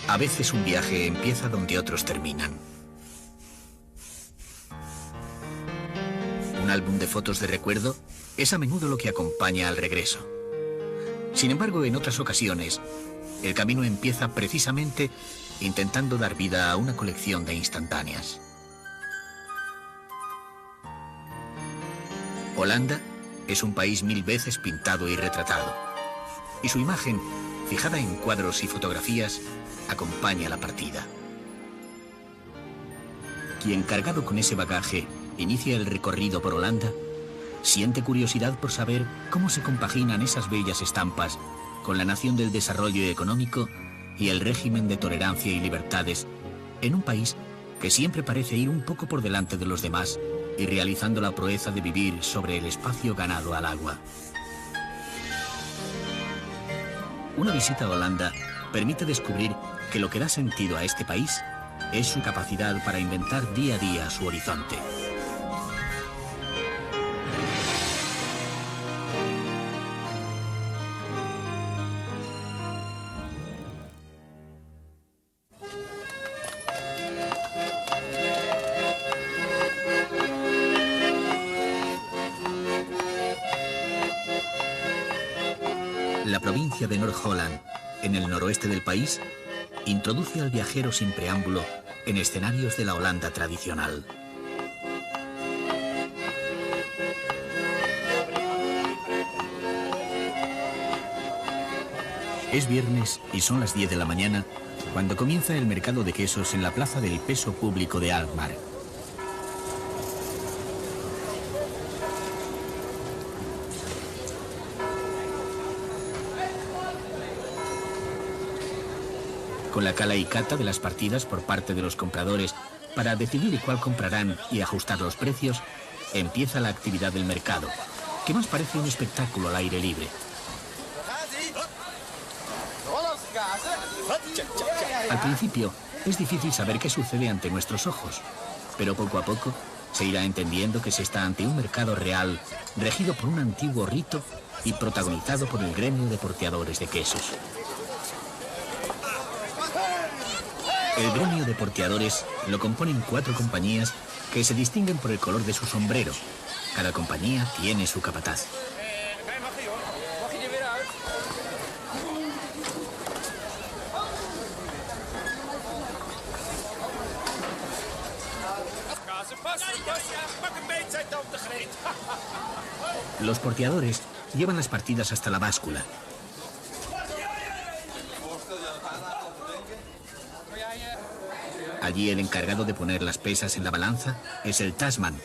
A veces un viaje empieza donde otros terminan. Un álbum de fotos de recuerdo es a menudo lo que acompaña al regreso. Sin embargo, en otras ocasiones, el camino empieza precisamente intentando dar vida a una colección de instantáneas. Holanda es un país 1000 veces pintado y retratado, y su imagen, fijada en cuadros y fotografías, acompaña la partida. Quien, cargado con ese bagaje, inicia el recorrido por Holanda, siente curiosidad por saber cómo se compaginan esas bellas estampas con la nación del desarrollo económico y el régimen de tolerancia y libertades en un país que siempre parece ir un poco por delante de los demás y realizando la proeza de vivir sobre el espacio ganado al agua. Una visita a Holanda permite descubrir que lo que da sentido a este país es su capacidad para inventar día a día su horizonte. La provincia de Noord-Holland, en el noroeste del país, introduce al viajero sin preámbulo en escenarios de la Holanda tradicional. Es viernes y son las 10 de la mañana cuando comienza el mercado de quesos en la plaza del peso público de Alkmaar. Con la cala y cata de las partidas por parte de los compradores para decidir cuál comprarán y ajustar los precios, empieza la actividad del mercado, que más parece un espectáculo al aire libre. Al principio es difícil saber qué sucede ante nuestros ojos, pero poco a poco se irá entendiendo que se está ante un mercado real, regido por un antiguo rito y protagonizado por el gremio de porteadores de quesos. El gremio de porteadores lo componen 4 compañías que se distinguen por el color de su sombrero. Cada compañía tiene su capataz. Los porteadores llevan las partidas hasta la báscula. Allí el encargado de poner las pesas en la balanza es el tasman,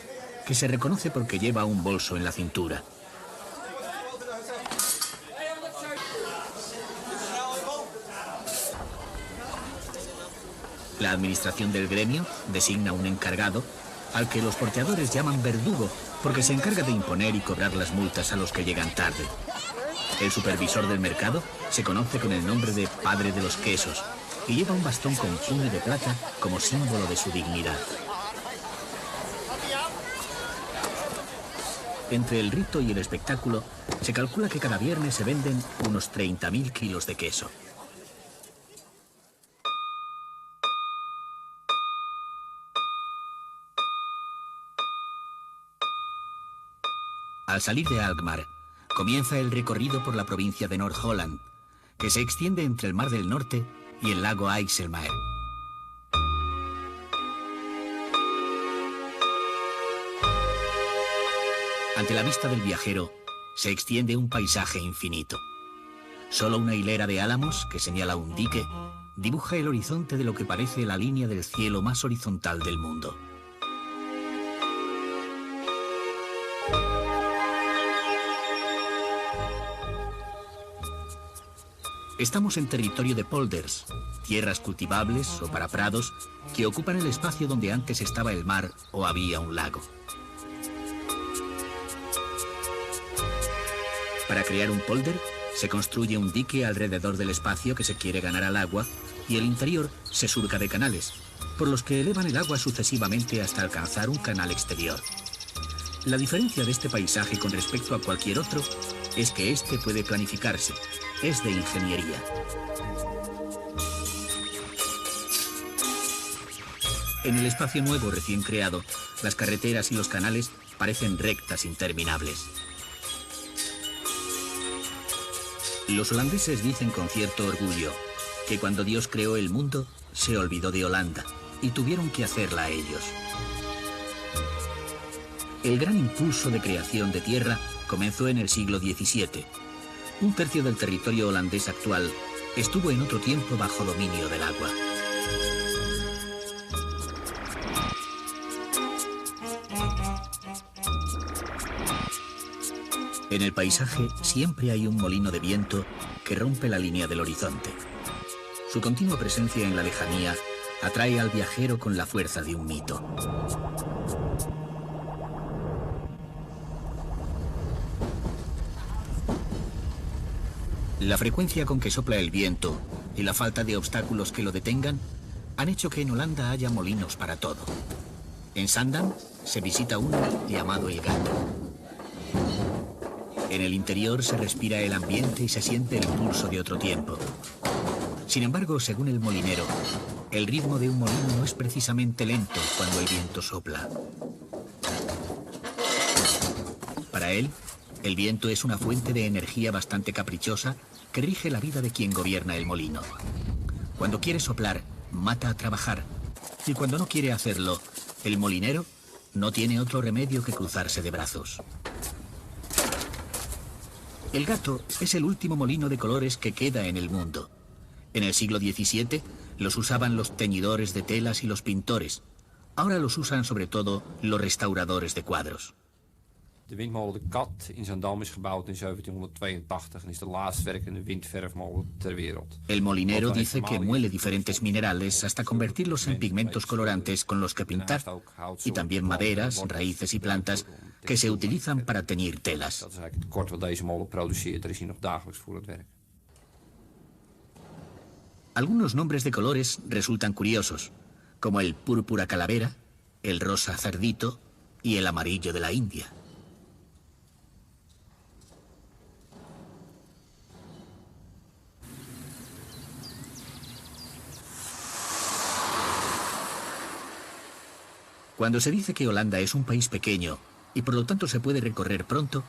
que se reconoce porque lleva un bolso en la cintura. La administración del gremio designa un encargado, al que los porteadores llaman verdugo, porque se encarga de imponer y cobrar las multas a los que llegan tarde. El supervisor del mercado se conoce con el nombre de padre de los quesos, y lleva un bastón con puño de plata como símbolo de su dignidad. Entre el rito y el espectáculo, se calcula que cada viernes se venden unos 30.000 kilos de queso. Al salir de Alkmaar, comienza el recorrido por la provincia de Noord-Holland, que se extiende entre el Mar del Norte y el lago IJsselmeer. Ante la vista del viajero se extiende un paisaje infinito. Solo una hilera de álamos que señala un dique dibuja el horizonte de lo que parece la línea del cielo más horizontal del mundo. Estamos en territorio de polders, tierras cultivables o para prados que ocupan el espacio donde antes estaba el mar o había un lago. Para crear un polder, se construye un dique alrededor del espacio que se quiere ganar al agua y el interior se surca de canales, por los que elevan el agua sucesivamente hasta alcanzar un canal exterior. La diferencia de este paisaje con respecto a cualquier otro es que este puede planificarse, es de ingeniería. En el espacio nuevo recién creado, las carreteras y los canales parecen rectas interminables. Los holandeses dicen con cierto orgullo que cuando Dios creó el mundo, se olvidó de Holanda y tuvieron que hacerla ellos. El gran impulso de creación de tierra comenzó en el siglo XVII. Un tercio del territorio holandés actual estuvo en otro tiempo bajo dominio del agua. En el paisaje siempre hay un molino de viento que rompe la línea del horizonte. Su continua presencia en la lejanía atrae al viajero con la fuerza de un mito. La frecuencia con que sopla el viento y la falta de obstáculos que lo detengan han hecho que en Holanda haya molinos para todo. En Zaandam se visita uno llamado El Gato. En el interior se respira el ambiente y se siente el pulso de otro tiempo. Sin embargo, según el molinero, el ritmo de un molino no es precisamente lento cuando el viento sopla. Para él, el viento es una fuente de energía bastante caprichosa que rige la vida de quien gobierna el molino. Cuando quiere soplar, mata a trabajar. Y cuando no quiere hacerlo, el molinero no tiene otro remedio que cruzarse de brazos. El Gato es el último molino de colores que queda en el mundo. En el siglo XVII los usaban los teñidores de telas y los pintores. Ahora los usan sobre todo los restauradores de cuadros. De windmolen De Kat in Zaandam is gebouwd in 1782 en is de laatst werkende windverfmolen ter wereld. El molinero dice que muele diferentes minerales hasta convertirlos en pigmentos colorantes con los que pintar, y también maderas, raíces y plantas que se utilizan para teñir telas. Dat is eigenlijk het tekort wat deze molen produceert. Daar is hij nog dagelijks voor het werk. Algunos nombres de colores resultan curiosos, como el púrpura calavera, el rosa cerdito y el amarillo de la India. Cuando se dice que Holanda es un país pequeño y por lo tanto se puede recorrer pronto,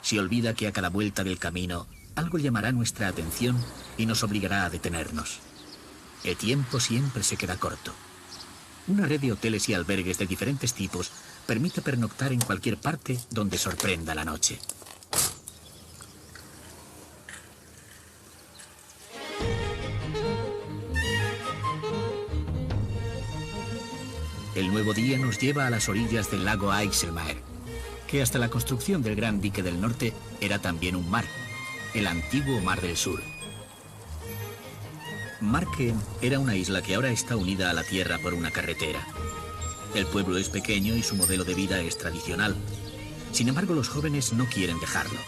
se olvida que a cada vuelta del camino algo llamará nuestra atención y nos obligará a detenernos. El tiempo siempre se queda corto. Una red de hoteles y albergues de diferentes tipos permite pernoctar en cualquier parte donde sorprenda la noche. El nuevo día nos lleva a las orillas del lago IJsselmeer, que hasta la construcción del Gran Dique del Norte era también un mar, el antiguo Mar del Sur. Marken era una isla que ahora está unida a la tierra por una carretera. El pueblo es pequeño y su modelo de vida es tradicional. Sin embargo, los jóvenes no quieren dejarlo.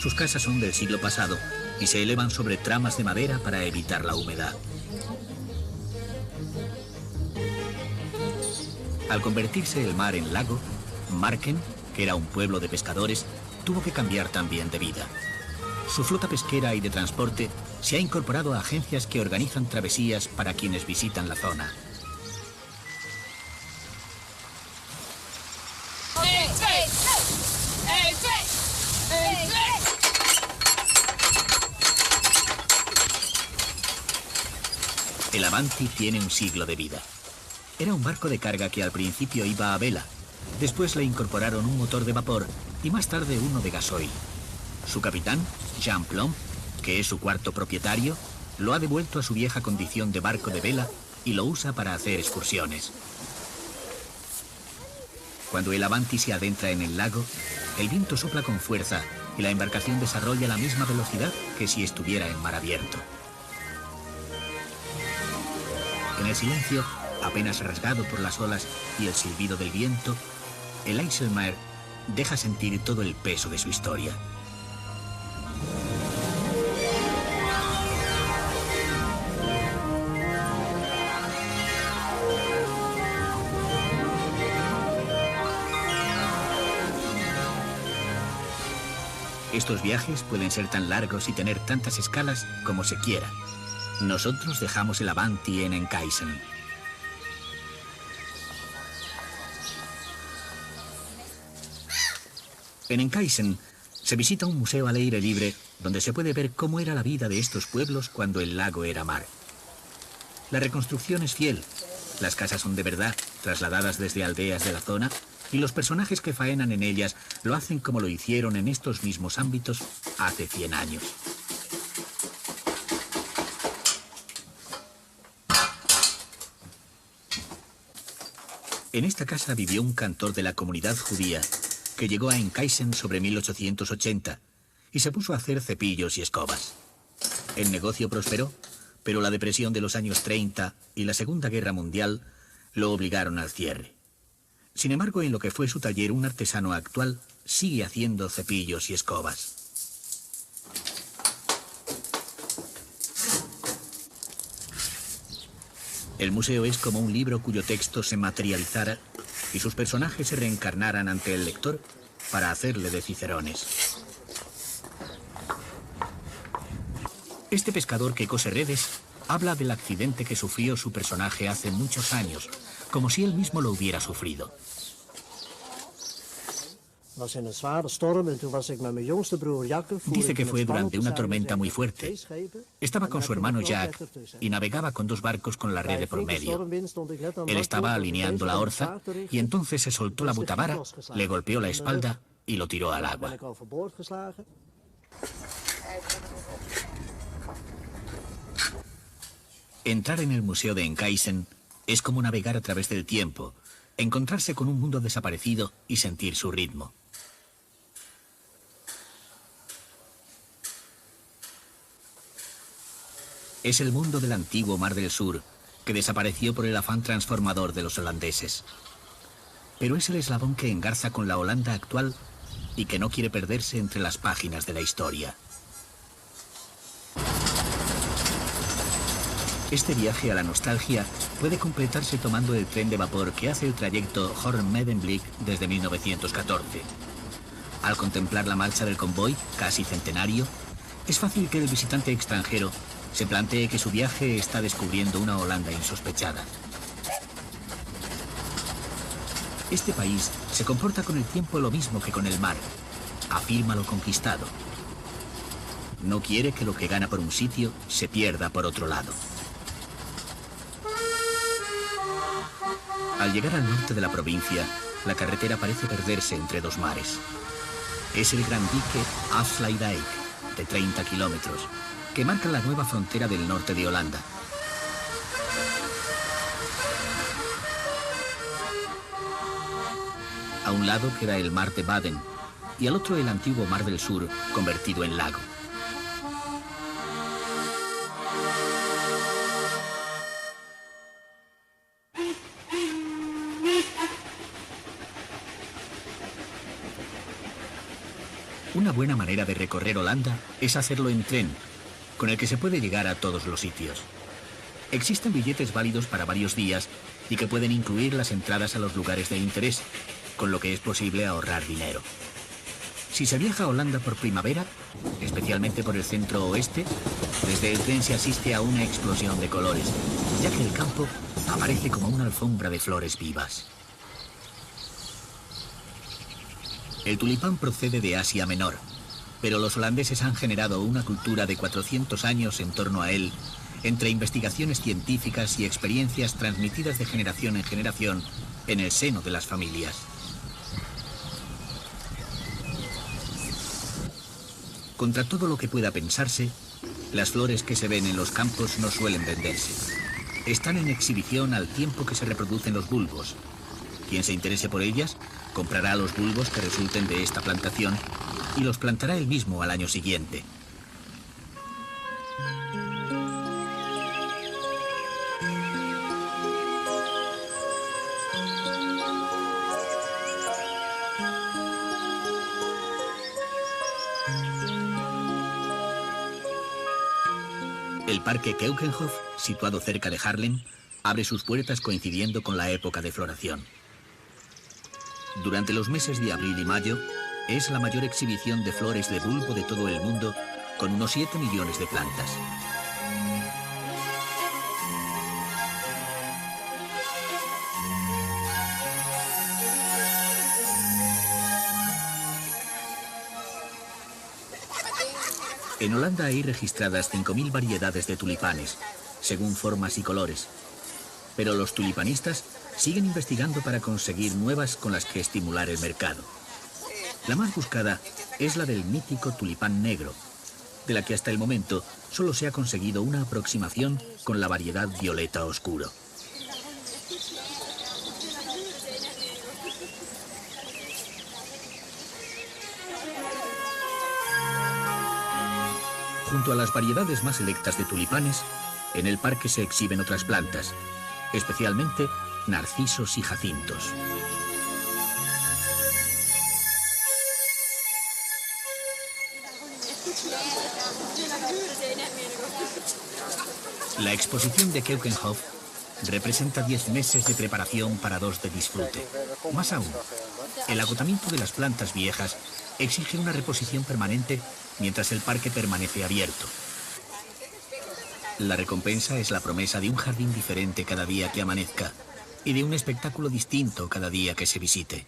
Sus casas son del siglo pasado y se elevan sobre tramas de madera para evitar la humedad. Al convertirse el mar en lago, Marken, que era un pueblo de pescadores, tuvo que cambiar también de vida. Su flota pesquera y de transporte se ha incorporado a agencias que organizan travesías para quienes visitan la zona. El Avanti tiene un siglo de vida. Era un barco de carga que al principio iba a vela. Después le incorporaron un motor de vapor y más tarde uno de gasoil. Su capitán, Jean Plomb, que es su cuarto propietario, lo ha devuelto a su vieja condición de barco de vela y lo usa para hacer excursiones. Cuando el Avanti se adentra en el lago, el viento sopla con fuerza y la embarcación desarrolla la misma velocidad que si estuviera en mar abierto. En el silencio, apenas rasgado por las olas y el silbido del viento, el IJsselmeer deja sentir todo el peso de su historia. Estos viajes pueden ser tan largos y tener tantas escalas como se quiera. Nosotros dejamos el Avanti en Enkhuizen. En Enkhuizen se visita un museo al aire libre donde se puede ver cómo era la vida de estos pueblos cuando el lago era mar. La reconstrucción es fiel. Las casas son de verdad, trasladadas desde aldeas de la zona, y los personajes que faenan en ellas lo hacen como lo hicieron en estos mismos ámbitos hace 100 años. En esta casa vivió un cantor de la comunidad judía que llegó a Enkhuizen sobre 1880 y se puso a hacer cepillos y escobas. El negocio prosperó, pero la depresión de los años 30 y la Segunda Guerra Mundial lo obligaron al cierre. Sin embargo, en lo que fue su taller, un artesano actual sigue haciendo cepillos y escobas. El museo es como un libro cuyo texto se materializara y sus personajes se reencarnaran ante el lector para hacerle de cicerones. Este pescador que cose redes habla del accidente que sufrió su personaje hace muchos años, como si él mismo lo hubiera sufrido. Dice que fue durante una tormenta muy fuerte. Estaba con su hermano Jack y navegaba con 2 barcos con la red de por medio. Él estaba alineando la orza y entonces se soltó la butavara, le golpeó la espalda y lo tiró al agua. Entrar en el museo de Enkhuizen es como navegar a través del tiempo, encontrarse con un mundo desaparecido y sentir su ritmo. Es el mundo del antiguo Mar del Sur, que desapareció por el afán transformador de los holandeses. Pero es el eslabón que engarza con la Holanda actual y que no quiere perderse entre las páginas de la historia. Este viaje a la nostalgia puede completarse tomando el tren de vapor que hace el trayecto Hoorn-Medemblik desde 1914. Al contemplar la marcha del convoy, casi centenario, es fácil que el visitante extranjero se plantee que su viaje está descubriendo una Holanda insospechada. Este país se comporta con el tiempo lo mismo que con el mar. Afirma lo conquistado. No quiere que lo que gana por un sitio se pierda por otro lado. Al llegar al norte de la provincia, la carretera parece perderse entre 2 mares. Es el gran dique Afsluitdijk, de 30 kilómetros, que marca la nueva frontera del norte de Holanda. A un lado queda el mar de Baden y al otro el antiguo Mar del Sur, convertido en lago. Una buena manera de recorrer Holanda es hacerlo en tren, con el que se puede llegar a todos los sitios. Existen billetes válidos para varios días y que pueden incluir las entradas a los lugares de interés, con lo que es posible ahorrar dinero. Si se viaja a Holanda por primavera, especialmente por el centro oeste, desde el tren se asiste a una explosión de colores, ya que el campo aparece como una alfombra de flores vivas. El tulipán procede de Asia Menor, pero los holandeses han generado una cultura de 400 años en torno a él, entre investigaciones científicas y experiencias transmitidas de generación en generación en el seno de las familias. Contra todo lo que pueda pensarse, las flores que se ven en los campos no suelen venderse. Están en exhibición al tiempo que se reproducen los bulbos. Quien se interese por ellas, comprará los bulbos que resulten de esta plantación y los plantará él mismo al año siguiente. El parque Keukenhof, situado cerca de Haarlem, abre sus puertas coincidiendo con la época de floración. Durante los meses de abril y mayo, Es la mayor exhibición de flores de bulbo de todo el mundo, con unos 7 millones de plantas. En Holanda hay registradas 5.000 variedades de tulipanes, según formas y colores. Pero los tulipanistas siguen investigando para conseguir nuevas con las que estimular el mercado. La más buscada es la del mítico tulipán negro, de la que hasta el momento solo se ha conseguido una aproximación con la variedad violeta oscuro. Junto a las variedades más selectas de tulipanes, en el parque se exhiben otras plantas, especialmente narcisos y jacintos. La exposición de Keukenhof representa 10 meses de preparación para 2 de disfrute. Más aún, el agotamiento de las plantas viejas exige una reposición permanente mientras el parque permanece abierto. La recompensa es la promesa de un jardín diferente cada día que amanezca y de un espectáculo distinto cada día que se visite.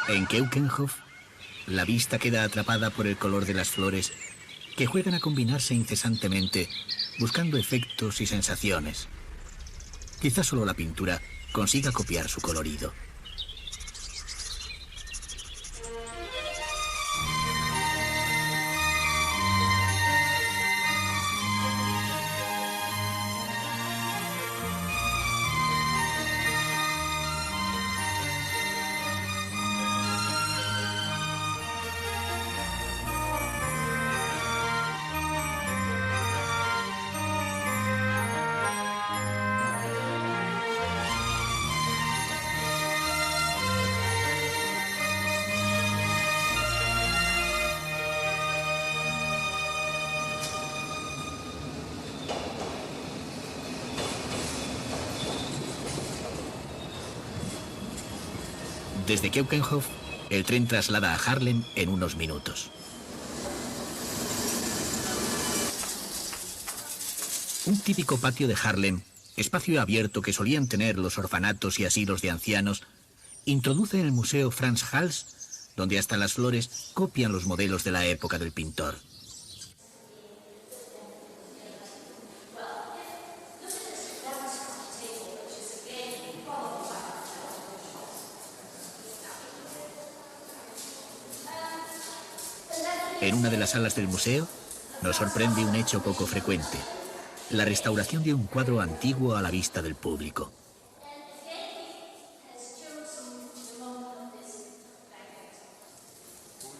En Keukenhof, la vista queda atrapada por el color de las flores que juegan a combinarse incesantemente, buscando efectos y sensaciones. Quizá solo la pintura consiga copiar su colorido. Desde Keukenhof, el tren traslada a Haarlem en unos minutos. Un típico patio de Haarlem, espacio abierto que solían tener los orfanatos y asilos de ancianos, introduce en el Museo Frans Hals, donde hasta las flores copian los modelos de la época del pintor. En una de las salas del museo nos sorprende un hecho poco frecuente: la restauración de un cuadro antiguo a la vista del público.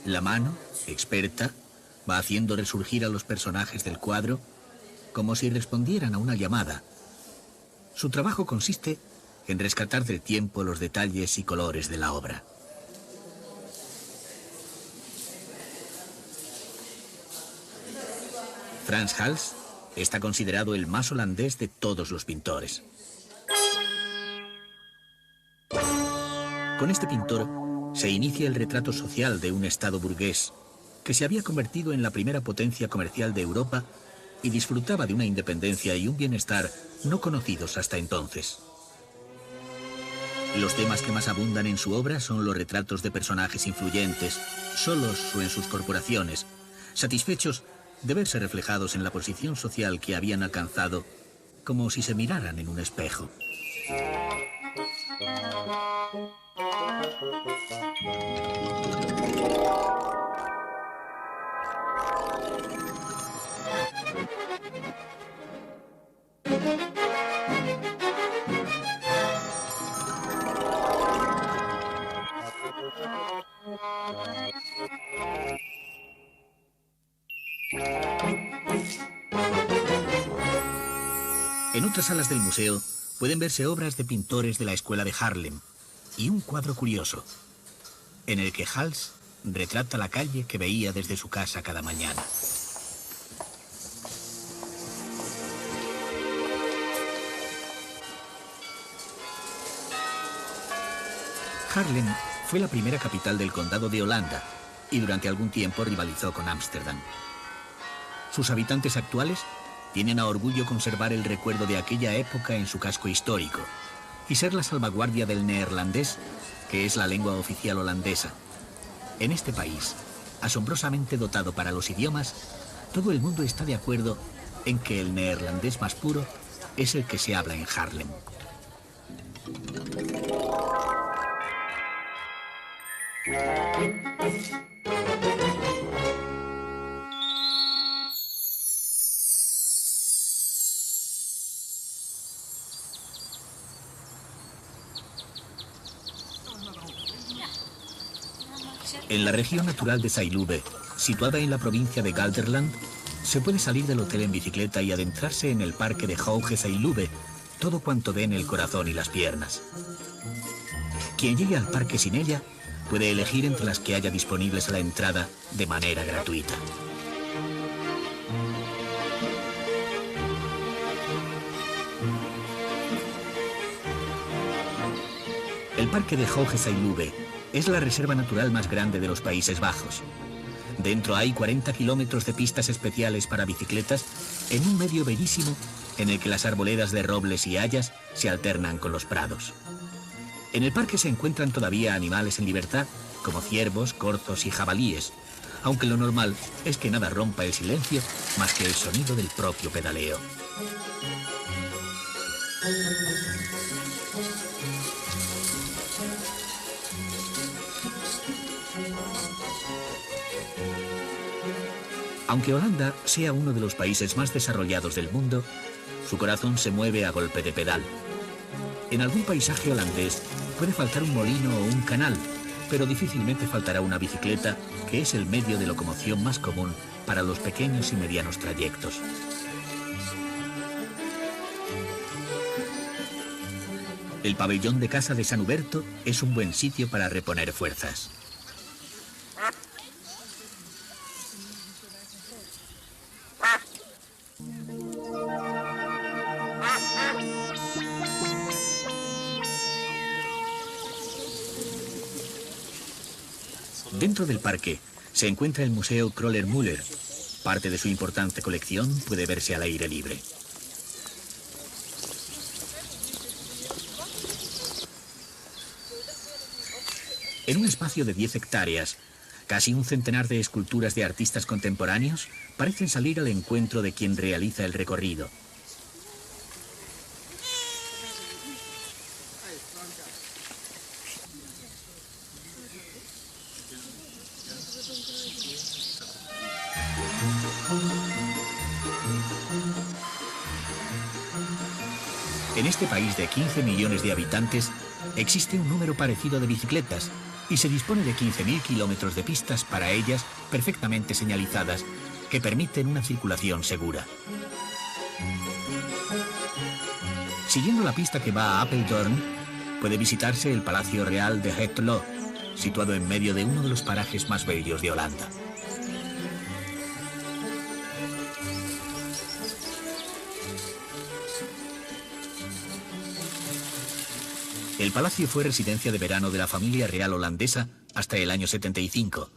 La mano, experta, va haciendo resurgir a los personajes del cuadro como si respondieran a una llamada. Su trabajo consiste en rescatar del tiempo los detalles y colores de la obra. Frans Hals está considerado el más holandés de todos los pintores. Con este pintor se inicia el retrato social de un estado burgués que se había convertido en la primera potencia comercial de Europa y disfrutaba de una independencia y un bienestar no conocidos hasta entonces. Los temas que más abundan en su obra son los retratos de personajes influyentes, solos o en sus corporaciones, satisfechos de verse reflejados en la posición social que habían alcanzado, como si se miraran en un espejo. En otras salas del museo pueden verse obras de pintores de la escuela de Haarlem y un cuadro curioso, en el que Hals retrata la calle que veía desde su casa cada mañana. Haarlem fue la primera capital del condado de Holanda y durante algún tiempo rivalizó con Ámsterdam. Sus habitantes actuales tienen a orgullo conservar el recuerdo de aquella época en su casco histórico y ser la salvaguardia del neerlandés, que es la lengua oficial holandesa. En este país, asombrosamente dotado para los idiomas, todo el mundo está de acuerdo en que el neerlandés más puro es el que se habla en Haarlem. En la región natural de Saarlouis, situada en la provincia de Gelderland, se puede salir del hotel en bicicleta y adentrarse en el parque de Hoge Saarlouis, todo cuanto dé en el corazón y las piernas. Quien llegue al parque sin ella puede elegir entre las que haya disponibles a la entrada de manera gratuita. El parque de Hoge Saarlouis es la reserva natural más grande de los Países Bajos. Dentro hay 40 kilómetros de pistas especiales para bicicletas en un medio bellísimo en el que las arboledas de robles y hayas se alternan con los prados. En el parque se encuentran todavía animales en libertad, como ciervos, corzos y jabalíes, aunque lo normal es que nada rompa el silencio más que el sonido del propio pedaleo. Aunque Holanda sea uno de los países más desarrollados del mundo, su corazón se mueve a golpe de pedal. En algún paisaje holandés puede faltar un molino o un canal, pero difícilmente faltará una bicicleta, que es el medio de locomoción más común para los pequeños y medianos trayectos. El pabellón de casa de San Huberto es un buen sitio para reponer fuerzas. Dentro del parque se encuentra el Museo Kröller-Müller. Parte de su importante colección puede verse al aire libre. En un espacio de 10 hectáreas, casi un centenar de esculturas de artistas contemporáneos parecen salir al encuentro de quien realiza el recorrido. En este país de 15 millones de habitantes existe un número parecido de bicicletas y se dispone de 15.000 kilómetros de pistas para ellas perfectamente señalizadas que permiten una circulación segura. Siguiendo la pista que va a Apeldoorn, puede visitarse el Palacio Real de Het Loo, situado en medio de uno de los parajes más bellos de Holanda. El palacio fue residencia de verano de la familia real holandesa hasta el año 75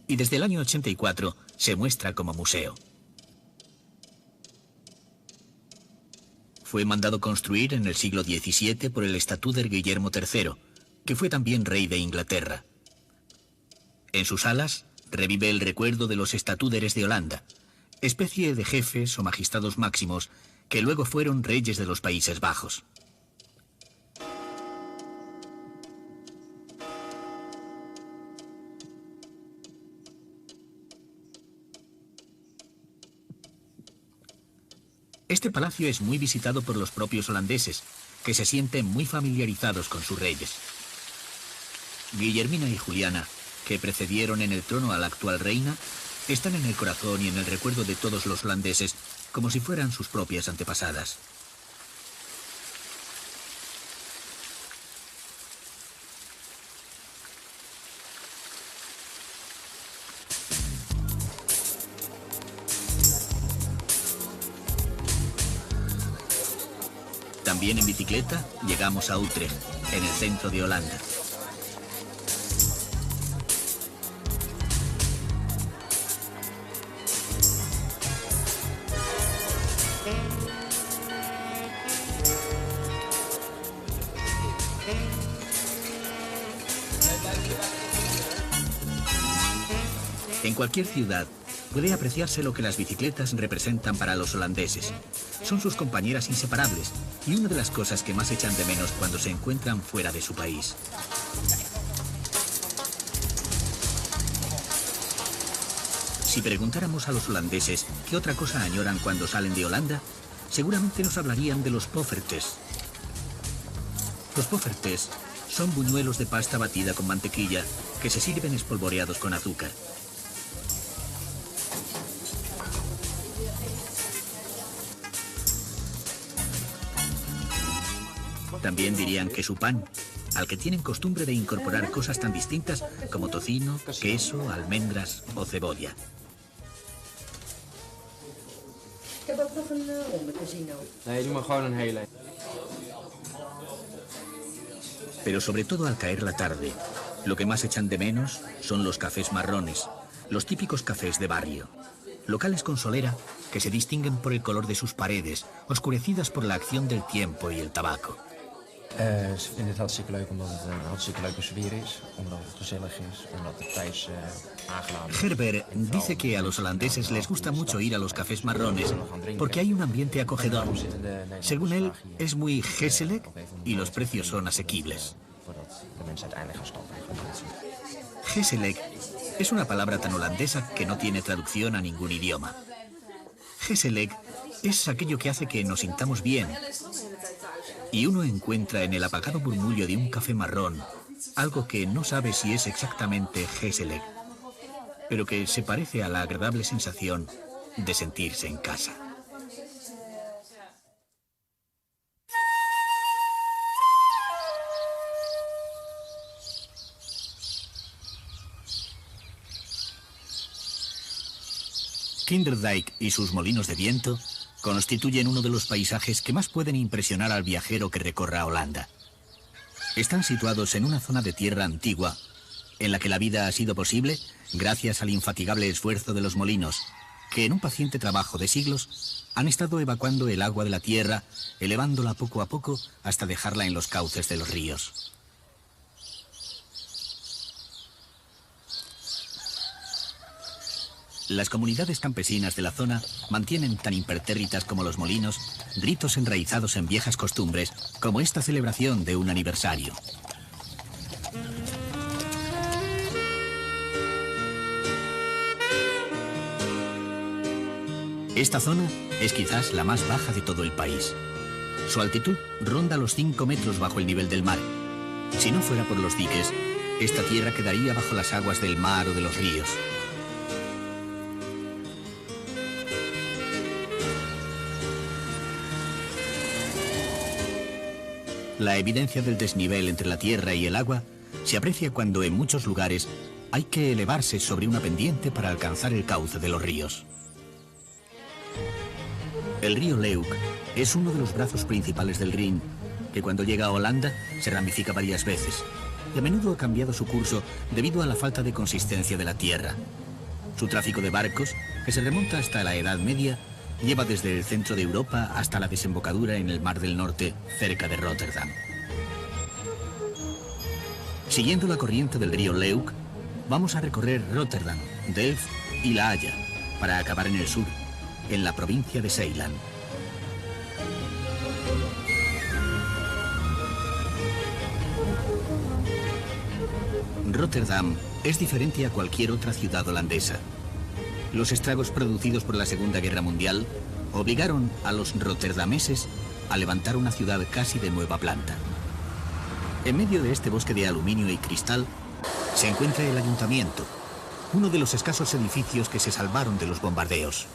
y desde el año 84 se muestra como museo. Fue mandado construir en el siglo XVII por el estatúder Guillermo III, que fue también rey de Inglaterra. En sus salas revive el recuerdo de los estatúderes de Holanda, especie de jefes o magistrados máximos que luego fueron reyes de los Países Bajos. Este palacio es muy visitado por los propios holandeses, que se sienten muy familiarizados con sus reyes. Guillermina y Juliana, que precedieron en el trono a la actual reina, están en el corazón y en el recuerdo de todos los holandeses, como si fueran sus propias antepasadas. También en bicicleta llegamos a Utrecht, en el centro de Holanda. En cualquier ciudad puede apreciarse lo que las bicicletas representan para los holandeses. Son sus compañeras inseparables y una de las cosas que más echan de menos cuando se encuentran fuera de su país. Si preguntáramos a los holandeses qué otra cosa añoran cuando salen de Holanda, seguramente nos hablarían de los poffertjes. Los poffertjes son buñuelos de pasta batida con mantequilla que se sirven espolvoreados con azúcar. También dirían que su pan, al que tienen costumbre de incorporar cosas tan distintas como tocino, queso, almendras o cebolla. Ik heb ook nog een ronde casino. Nee, doe maar gewoon een hele. Pero sobre todo al caer la tarde, lo que más echan de menos son los cafés marrones, los típicos cafés de barrio. Locales con solera que se distinguen por el color de sus paredes, oscurecidas por la acción del tiempo y el tabaco. Ze vinden het hartstikke leuk omdat het een hartstikke leuke sfeer is. Omdat het gezellig is. Omdat de prijs aangenaam is. Gerber dice que a los holandeses les gusta mucho ir a los cafés marrones porque hay un ambiente acogedor. Según él, es muy gezellig y los precios son asequibles. Gezellig es una palabra tan holandesa que no tiene traducción a ningún idioma. Gezellig es aquello que hace que nos sintamos bien. Y uno encuentra en el apagado murmullo de un café marrón algo que no sabe si es exactamente gezellig, pero que se parece a la agradable sensación de sentirse en casa. Kinderdijk y sus molinos de viento constituyen uno de los paisajes que más pueden impresionar al viajero que recorra Holanda. Están situados en una zona de tierra antigua, en la que la vida ha sido posible gracias al infatigable esfuerzo de los molinos, que en un paciente trabajo de siglos han estado evacuando el agua de la tierra, elevándola poco a poco hasta dejarla en los cauces de los ríos. Las comunidades campesinas de la zona mantienen tan impertérritas como los molinos ritos enraizados en viejas costumbres, como esta celebración de un aniversario. Esta zona es quizás la más baja de todo el país. Su altitud ronda los 5 metros bajo el nivel del mar. Si no fuera por los diques, esta tierra quedaría bajo las aguas del mar o de los ríos. La evidencia del desnivel entre la tierra y el agua se aprecia cuando en muchos lugares hay que elevarse sobre una pendiente para alcanzar el cauce de los ríos. El río Leuk es uno de los brazos principales del Rin, que cuando llega a Holanda se ramifica varias veces y a menudo ha cambiado su curso debido a la falta de consistencia de la tierra. Su tráfico de barcos, que se remonta hasta la Edad Media, lleva desde el centro de Europa hasta la desembocadura en el Mar del Norte, cerca de Rotterdam. Siguiendo la corriente del río Leuk, vamos a recorrer Rotterdam, Delft y La Haya, para acabar en el sur, en la provincia de Zeeland. Rotterdam es diferente a cualquier otra ciudad holandesa. Los estragos producidos por la Segunda Guerra Mundial obligaron a los rotterdameses a levantar una ciudad casi de nueva planta. En medio de este bosque de aluminio y cristal se encuentra el ayuntamiento, uno de los escasos edificios que se salvaron de los bombardeos.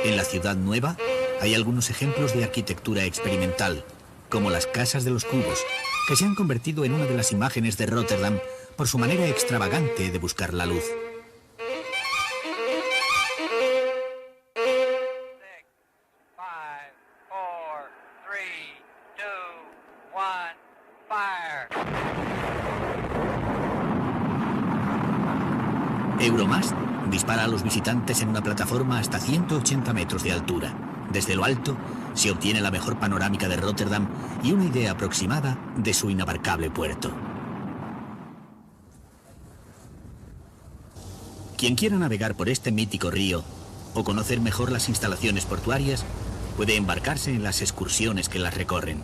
En la ciudad nueva hay algunos ejemplos de arquitectura experimental, como las casas de los cubos, que se han convertido en una de las imágenes de Rotterdam por su manera extravagante de buscar la luz. Euromast dispara a los visitantes en una plataforma hasta 180 metros de altura. Desde lo alto se obtiene la mejor panorámica de Róterdam y una idea aproximada de su inabarcable puerto. Quien quiera navegar por este mítico río o conocer mejor las instalaciones portuarias puede embarcarse en las excursiones que las recorren.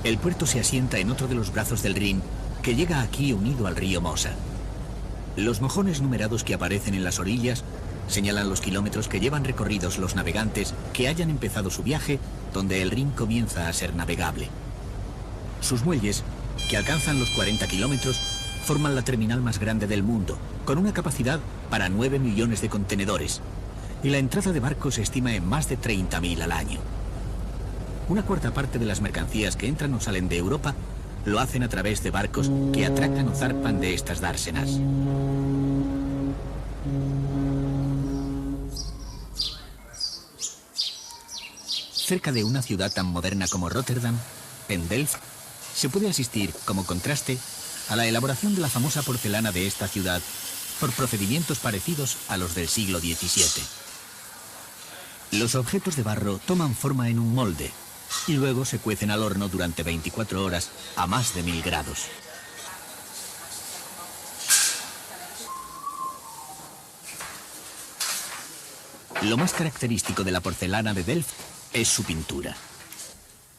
El puerto se asienta en otro de los brazos del Rin, que llega aquí unido al río Mosa. Los mojones numerados que aparecen en las orillas señalan los kilómetros que llevan recorridos los navegantes que hayan empezado su viaje donde el Rin comienza a ser navegable. Sus muelles, que alcanzan los 40 kilómetros, forman la terminal más grande del mundo, con una capacidad para 9 millones de contenedores, y la entrada de barcos se estima en más de 30.000 al año. Una cuarta parte de las mercancías que entran o salen de Europa lo hacen a través de barcos que atracan o zarpan de estas dársenas. Cerca de una ciudad tan moderna como Róterdam, en Delft, se puede asistir, como contraste, a la elaboración de la famosa porcelana de esta ciudad por procedimientos parecidos a los del siglo XVII. Los objetos de barro toman forma en un molde y luego se cuecen al horno durante 24 horas a más de 1000 grados. Lo más característico de la porcelana de Delft es su pintura.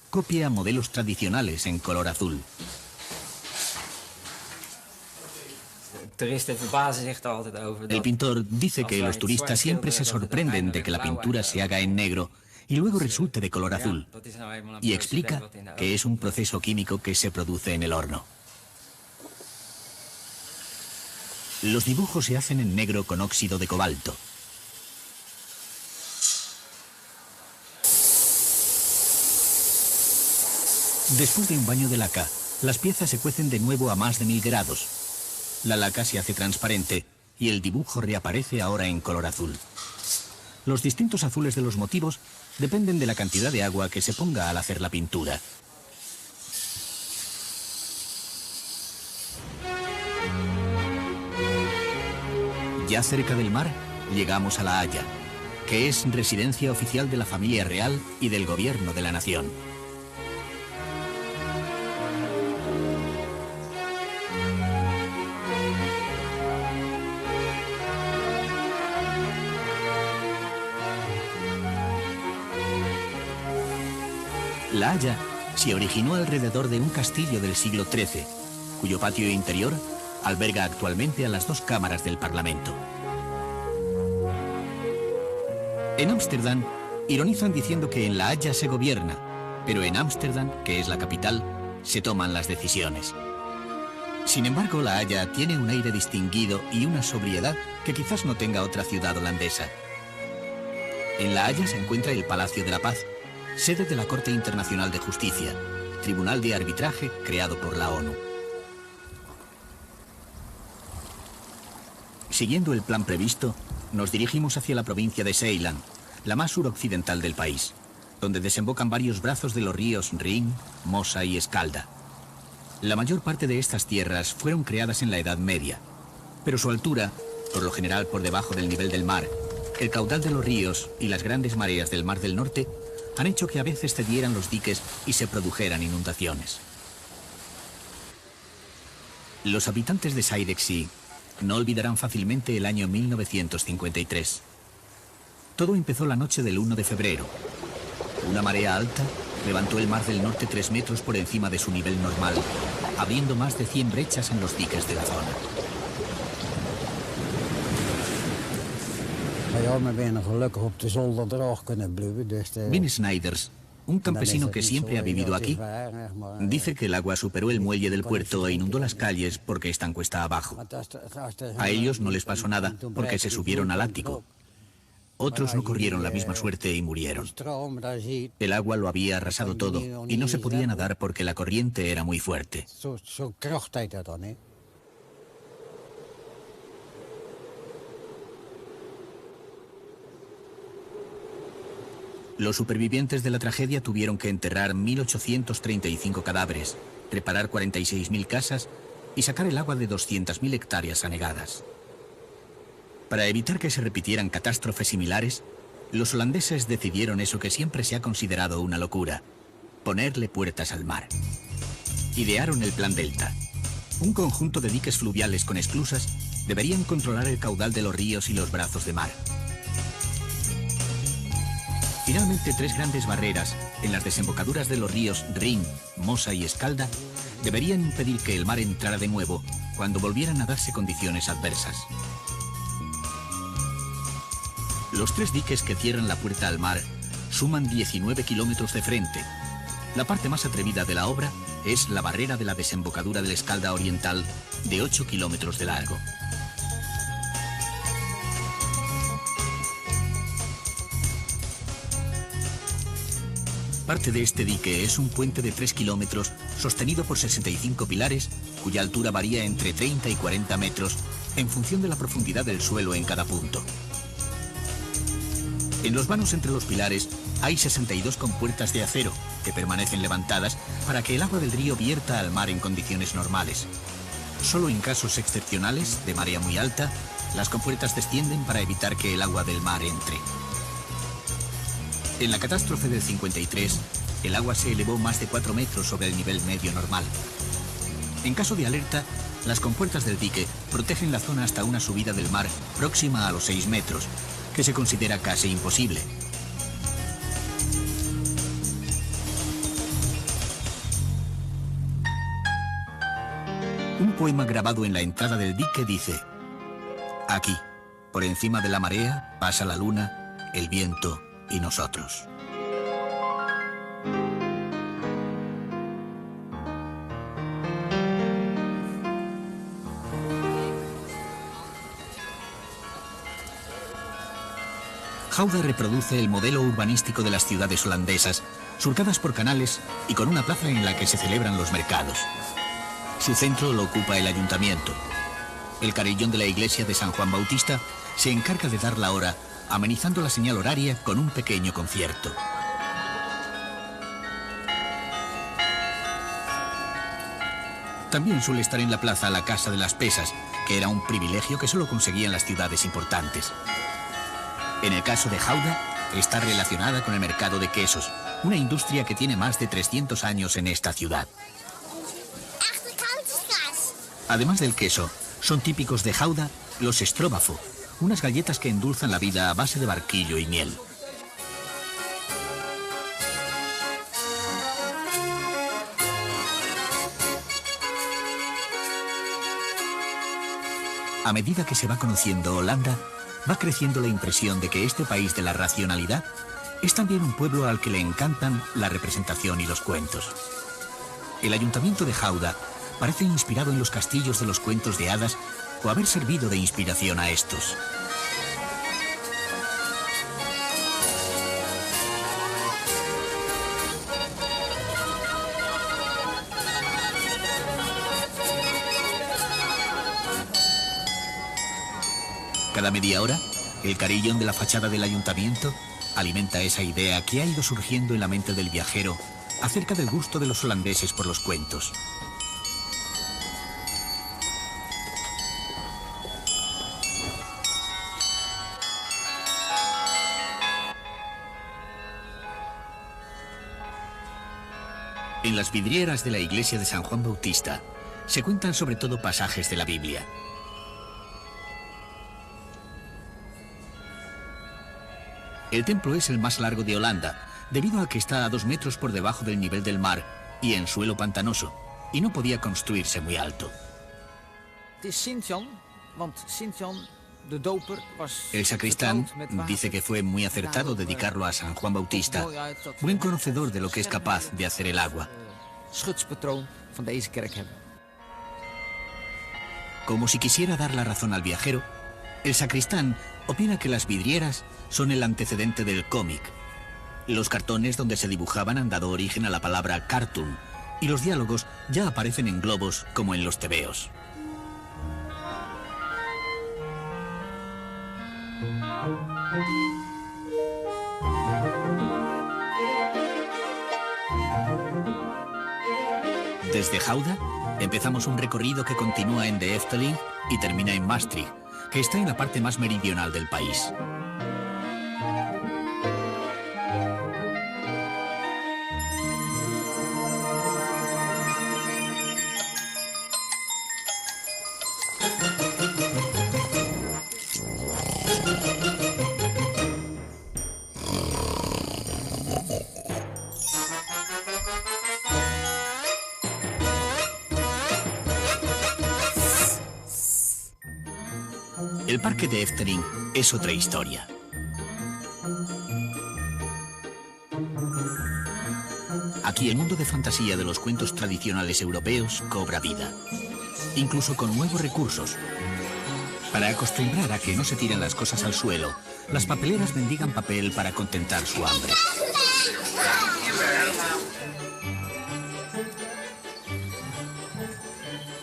Copia modelos tradicionales en color azul. El pintor dice que los turistas siempre se sorprenden de que la pintura se haga en negro y luego resulte de color azul, y explica que es un proceso químico que se produce en el horno. Los dibujos se hacen en negro con óxido de cobalto. Después de un baño de laca, las piezas se cuecen de nuevo a más de 1000 grados. La laca se hace transparente y el dibujo reaparece ahora en color azul. Los distintos azules de los motivos dependen de la cantidad de agua que se ponga al hacer la pintura. Ya cerca del mar, llegamos a La Haya, que es residencia oficial de la familia real y del gobierno de la nación. La Haya se originó alrededor de un castillo del siglo XIII, cuyo patio interior alberga actualmente a las dos cámaras del Parlamento. En Ámsterdam ironizan diciendo que en La Haya se gobierna, pero en Ámsterdam, que es la capital, se toman las decisiones. Sin embargo, La Haya tiene un aire distinguido y una sobriedad que quizás no tenga otra ciudad holandesa. En La Haya se encuentra el Palacio de la Paz, sede de la Corte Internacional de Justicia, tribunal de arbitraje creado por la ONU. Siguiendo el plan previsto, nos dirigimos hacia la provincia de Zeeland, la más suroccidental del país, donde desembocan varios brazos de los ríos Rin, Mosa y Escalda. La mayor parte de estas tierras fueron creadas en la Edad Media, pero su altura, por lo general por debajo del nivel del mar, el caudal de los ríos y las grandes mareas del Mar del Norte han hecho que a veces cedieran los diques y se produjeran inundaciones. Los habitantes de Zierikzee no olvidarán fácilmente el año 1953. Todo empezó la noche del 1 de febrero. Una marea alta levantó el Mar del Norte 3 metros por encima de su nivel normal, abriendo más de 100 brechas en los diques de la zona. Wim Snijders, un campesino que siempre ha vivido aquí, dice que el agua superó el muelle del puerto e inundó las calles porque están cuesta abajo. A ellos no les pasó nada porque se subieron al ático. Otros no corrieron la misma suerte y murieron. El agua lo había arrasado todo y no se podía nadar porque la corriente era muy fuerte. Los supervivientes de la tragedia tuvieron que enterrar 1.835 cadáveres, reparar 46.000 casas y sacar el agua de 200.000 hectáreas anegadas. Para evitar que se repitieran catástrofes similares, los holandeses decidieron eso que siempre se ha considerado una locura: ponerle puertas al mar. Idearon el Plan Delta. Un conjunto de diques fluviales con esclusas deberían controlar el caudal de los ríos y los brazos de mar. Finalmente, 3 grandes barreras en las desembocaduras de los ríos Rin, Mosa y Escalda deberían impedir que el mar entrara de nuevo cuando volvieran a darse condiciones adversas. Los 3 diques que cierran la puerta al mar suman 19 kilómetros de frente. La parte más atrevida de la obra es la barrera de la desembocadura del Escalda Oriental, de 8 kilómetros de largo. Parte de este dique es un puente de 3 kilómetros sostenido por 65 pilares, cuya altura varía entre 30 y 40 metros en función de la profundidad del suelo en cada punto. En los vanos entre los pilares hay 62 compuertas de acero que permanecen levantadas para que el agua del río vierta al mar en condiciones normales. Solo en casos excepcionales, de marea muy alta, las compuertas descienden para evitar que el agua del mar entre. En la catástrofe del 53, el agua se elevó más de 4 metros sobre el nivel medio normal. En caso de alerta, las compuertas del dique protegen la zona hasta una subida del mar próxima a los 6 metros, que se considera casi imposible. Un poema grabado en la entrada del dique dice: aquí, por encima de la marea, pasa la luna, el viento y nosotros. Gouda reproduce el modelo urbanístico de las ciudades holandesas, surcadas por canales y con una plaza en la que se celebran los mercados. Su centro lo ocupa el ayuntamiento. El carillón de la iglesia de San Juan Bautista se encarga de dar la hora, amenizando la señal horaria con un pequeño concierto. También suele estar en la plaza la Casa de las Pesas, que era un privilegio que solo conseguían las ciudades importantes. En el caso de Gouda, está relacionada con el mercado de quesos, una industria que tiene más de 300 años en esta ciudad. Además del queso, son típicos de Gouda los stróbafo, unas galletas que endulzan la vida a base de barquillo y miel. A medida que se va conociendo Holanda, va creciendo la impresión de que este país de la racionalidad es también un pueblo al que le encantan la representación y los cuentos. El ayuntamiento de Gouda parece inspirado en los castillos de los cuentos de hadas o haber servido de inspiración a estos. Cada media hora, el carillón de la fachada del ayuntamiento alimenta esa idea que ha ido surgiendo en la mente del viajero acerca del gusto de los holandeses por los cuentos. En las vidrieras de la iglesia de San Juan Bautista se cuentan sobre todo pasajes de la Biblia. El templo es el más largo de Holanda, debido a que está a 2 metros por debajo del nivel del mar y en suelo pantanoso, y no podía construirse muy alto. El sacristán dice que fue muy acertado dedicarlo a San Juan Bautista, buen conocedor de lo que es capaz de hacer el agua. Como si quisiera dar la razón al viajero, el sacristán opina que las vidrieras son el antecedente del cómic. Los cartones donde se dibujaban han dado origen a la palabra cartoon, y los diálogos ya aparecen en globos como en los tebeos. Desde Gouda empezamos un recorrido que continúa en De Efteling y termina en Maastricht, que está en la parte más meridional del país. El parque de Efteling es otra historia. Aquí el mundo de fantasía de los cuentos tradicionales europeos cobra vida, incluso con nuevos recursos. Para acostumbrar a que no se tiren las cosas al suelo, las papeleras mendigan papel para contentar su hambre.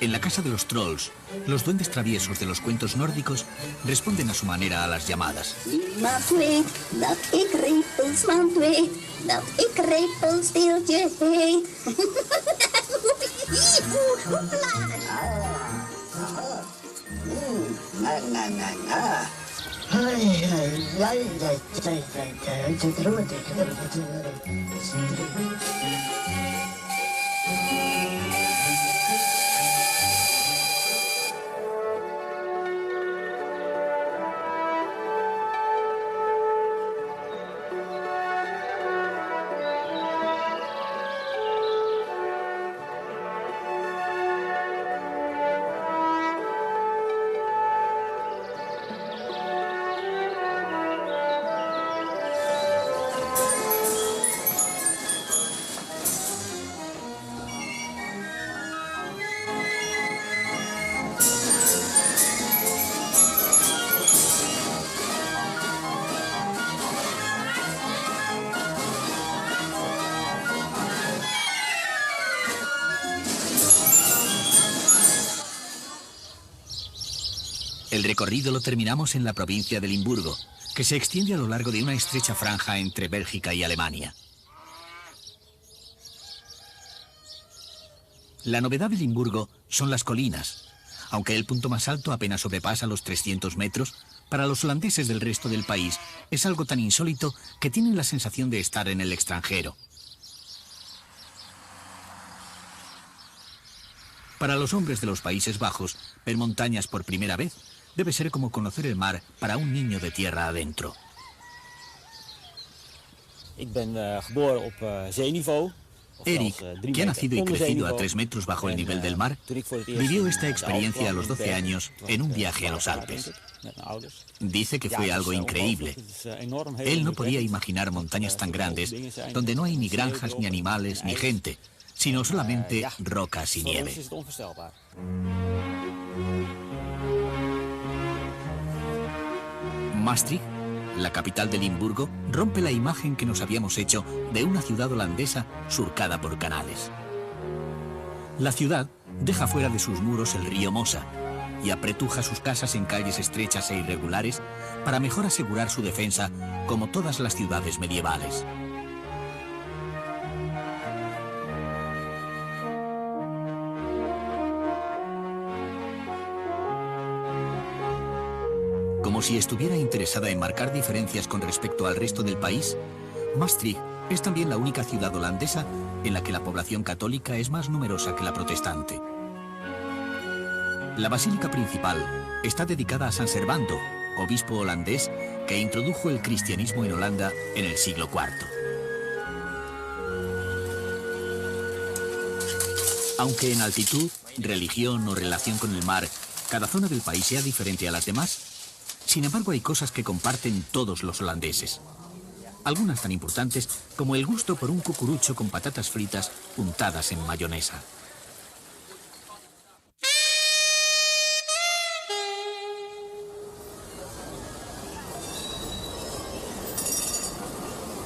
En la casa de los trolls, los duendes traviesos de los cuentos nórdicos responden a su manera a las llamadas. Niemand weet dat ik repelsmand weet, dat ik repelsdeeltje heet. El recorrido lo terminamos en la provincia de Limburgo, que se extiende a lo largo de una estrecha franja entre Bélgica y Alemania. La novedad de Limburgo son las colinas. Aunque el punto más alto apenas sobrepasa los 300 metros, para los holandeses del resto del país es algo tan insólito que tienen la sensación de estar en el extranjero. Para los hombres de los Países Bajos, ver montañas por primera vez debe ser como conocer el mar para un niño de tierra adentro. Eric, que ha nacido y crecido a 3 metros bajo el nivel del mar, vivió esta experiencia a los 12 años en un viaje a los Alpes. Dice que fue algo increíble. Él no podía imaginar montañas tan grandes, donde no hay ni granjas, ni animales, ni gente, sino solamente rocas y nieve. Maastricht, la capital de Limburgo, rompe la imagen que nos habíamos hecho de una ciudad holandesa surcada por canales. La ciudad deja fuera de sus muros el río Mosa y apretuja sus casas en calles estrechas e irregulares para mejor asegurar su defensa, como todas las ciudades medievales. Como si estuviera interesada en marcar diferencias con respecto al resto del país, Maastricht es también la única ciudad holandesa en la que la población católica es más numerosa que la protestante. La basílica principal está dedicada a San Servando, obispo holandés que introdujo el cristianismo en Holanda en el siglo IV. Aunque en altitud, religión o relación con el mar, cada zona del país sea diferente a las demás, sin embargo, hay cosas que comparten todos los holandeses. Algunas tan importantes como el gusto por un cucurucho con patatas fritas untadas en mayonesa.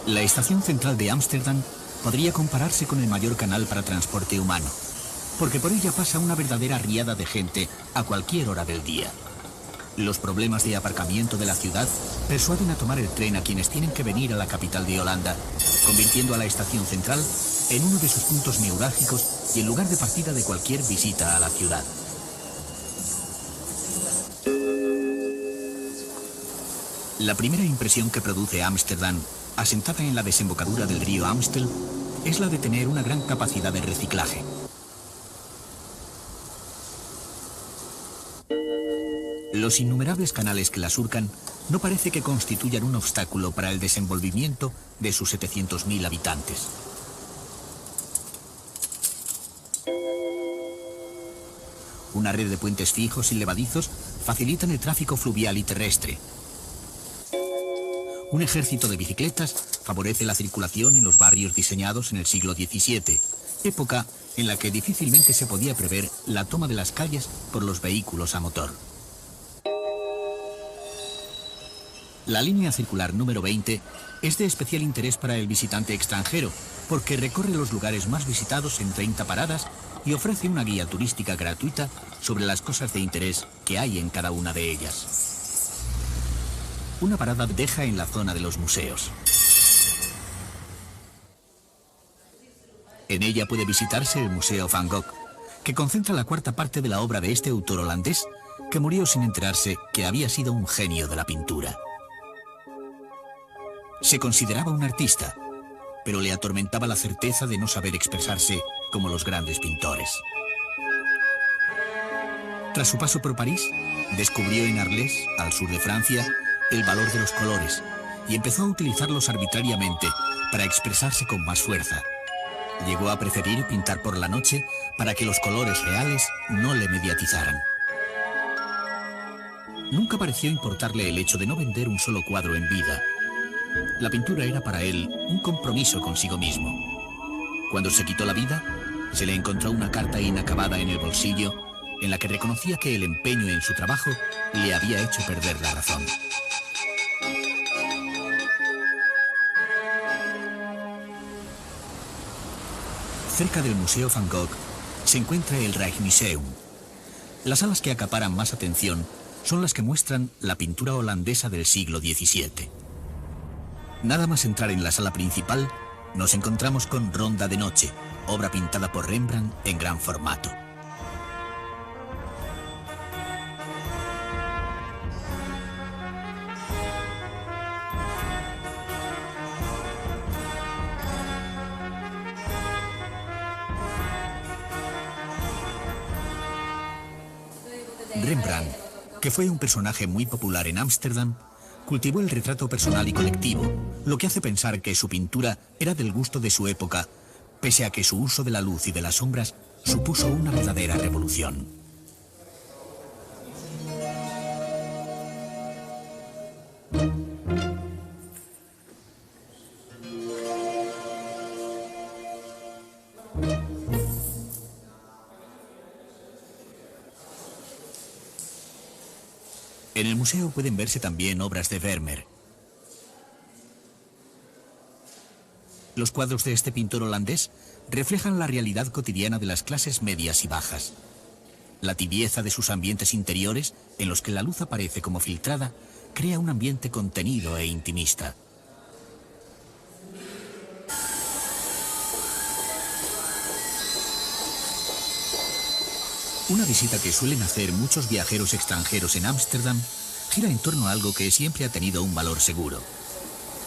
La estación central de Ámsterdam podría compararse con el mayor canal para transporte humano, porque por ella pasa una verdadera riada de gente a cualquier hora del día. Los problemas de aparcamiento de la ciudad persuaden a tomar el tren a quienes tienen que venir a la capital de Holanda, convirtiendo a la estación central en uno de sus puntos neurálgicos y el lugar de partida de cualquier visita a la ciudad. La primera impresión que produce Ámsterdam, asentada en la desembocadura del río Amstel, es la de tener una gran capacidad de reciclaje. Los innumerables canales que la surcan no parece que constituyan un obstáculo para el desenvolvimiento de sus 700.000 habitantes. Una red de puentes fijos y levadizos facilitan el tráfico fluvial y terrestre. Un ejército de bicicletas favorece la circulación en los barrios diseñados en el siglo XVII, época en la que difícilmente se podía prever la toma de las calles por los vehículos a motor. La línea circular número 20 es de especial interés para el visitante extranjero, porque recorre los lugares más visitados en 30 paradas y ofrece una guía turística gratuita sobre las cosas de interés que hay en cada una de ellas. Una parada deja en la zona de los museos. En ella puede visitarse el Museo Van Gogh, que concentra la cuarta parte de la obra de este autor holandés, que murió sin enterarse que había sido un genio de la pintura. Se consideraba un artista, pero le atormentaba la certeza de no saber expresarse como los grandes pintores. Tras su paso por París, descubrió en Arles, al sur de Francia, el valor de los colores y empezó a utilizarlos arbitrariamente para expresarse con más fuerza. Llegó a preferir pintar por la noche para que los colores reales no le mediatizaran. Nunca pareció importarle el hecho de no vender un solo cuadro en vida. La pintura era para él un compromiso consigo mismo. Cuando se quitó la vida, se le encontró una carta inacabada en el bolsillo en la que reconocía que el empeño en su trabajo le había hecho perder la razón. Cerca del Museo Van Gogh se encuentra el Rijksmuseum. Las salas que acaparan más atención son las que muestran la pintura holandesa del siglo XVII. Nada más entrar en la sala principal, nos encontramos con Ronda de Noche, obra pintada por Rembrandt en gran formato. Rembrandt, que fue un personaje muy popular en Ámsterdam, cultivó el retrato personal y colectivo, lo que hace pensar que su pintura era del gusto de su época, pese a que su uso de la luz y de las sombras supuso una verdadera revolución. En el museo pueden verse también obras de Vermeer. Los cuadros de este pintor holandés reflejan la realidad cotidiana de las clases medias y bajas. La tibieza de sus ambientes interiores, en los que la luz aparece como filtrada, crea un ambiente contenido e intimista. Una visita que suelen hacer muchos viajeros extranjeros en Ámsterdam gira en torno a algo que siempre ha tenido un valor seguro.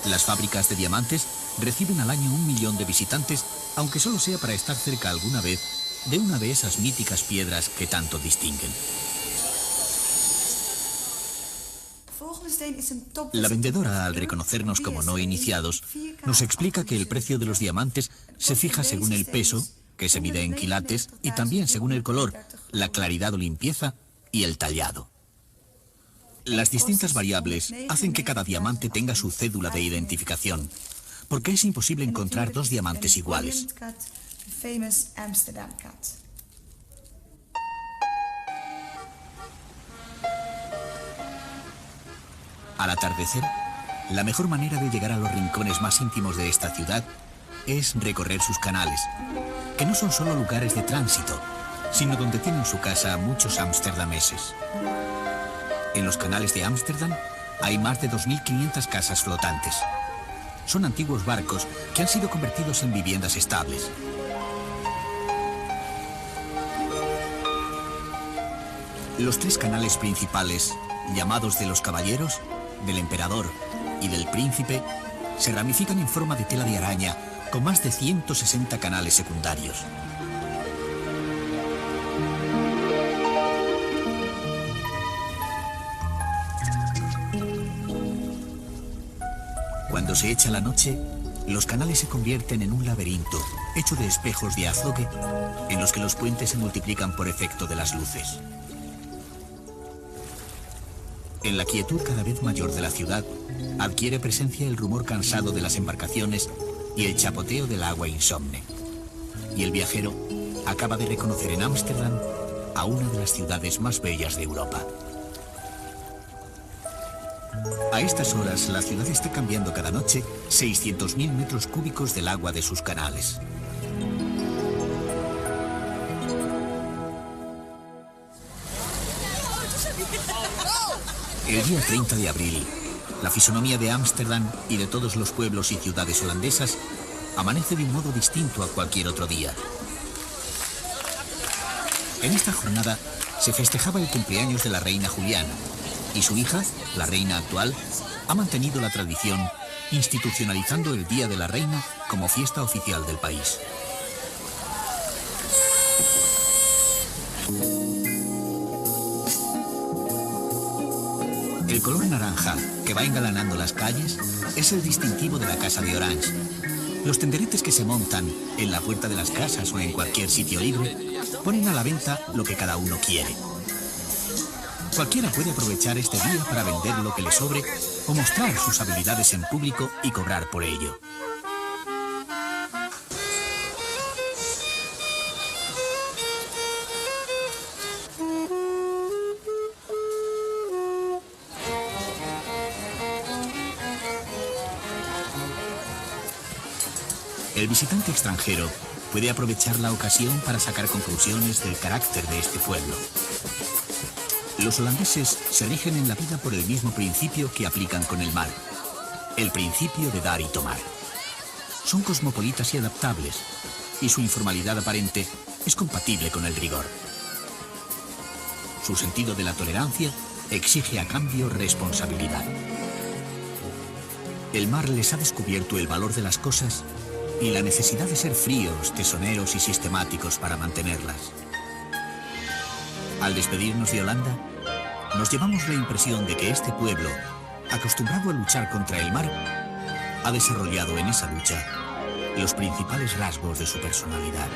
Las fábricas de diamantes reciben al año 1 millón de visitantes, aunque solo sea para estar cerca alguna vez de una de esas míticas piedras que tanto distinguen. La vendedora, al reconocernos como no iniciados, nos explica que el precio de los diamantes se fija según el peso, que se mide en quilates, y también según el color, la claridad o limpieza y el tallado. Las distintas variables hacen que cada diamante tenga su cédula de identificación, porque es imposible encontrar dos diamantes iguales. Al atardecer, la mejor manera de llegar a los rincones más íntimos de esta ciudad es recorrer sus canales, que no son solo lugares de tránsito, sino donde tienen su casa muchos amsterdameses. En los canales de Ámsterdam hay más de 2.500 casas flotantes. Son antiguos barcos que han sido convertidos en viviendas estables. Los 3 canales principales, llamados de los caballeros, del emperador y del príncipe, se ramifican en forma de tela de araña, con más de 160 canales secundarios. Cuando se echa la noche, los canales se convierten en un laberinto hecho de espejos de azogue en los que los puentes se multiplican por efecto de las luces. En la quietud cada vez mayor de la ciudad, adquiere presencia el rumor cansado de las embarcaciones y el chapoteo del agua insomne. Y el viajero acaba de reconocer en Ámsterdam a una de las ciudades más bellas de Europa. A estas horas, la ciudad está cambiando cada noche 600.000 metros cúbicos del agua de sus canales. El día 30 de abril, la fisonomía de Ámsterdam y de todos los pueblos y ciudades holandesas amanece de un modo distinto a cualquier otro día. En esta jornada se festejaba el cumpleaños de la reina Juliana, y su hija, la reina actual, ha mantenido la tradición, institucionalizando el Día de la Reina como fiesta oficial del país. El color naranja, que va engalanando las calles, es el distintivo de la Casa de Orange. Los tenderetes que se montan en la puerta de las casas o en cualquier sitio libre ponen a la venta lo que cada uno quiere. Cualquiera puede aprovechar este día para vender lo que le sobre o mostrar sus habilidades en público y cobrar por ello. El visitante extranjero puede aprovechar la ocasión para sacar conclusiones del carácter de este pueblo. Los holandeses se rigen en la vida por el mismo principio que aplican con el mar, el principio de dar y tomar. Son cosmopolitas y adaptables, y su informalidad aparente es compatible con el rigor. Su sentido de la tolerancia exige a cambio responsabilidad. El mar les ha descubierto el valor de las cosas y la necesidad de ser fríos, tesoneros y sistemáticos para mantenerlas. Al despedirnos de Holanda, nos llevamos la impresión de que este pueblo, acostumbrado a luchar contra el mar, ha desarrollado en esa lucha los principales rasgos de su personalidad.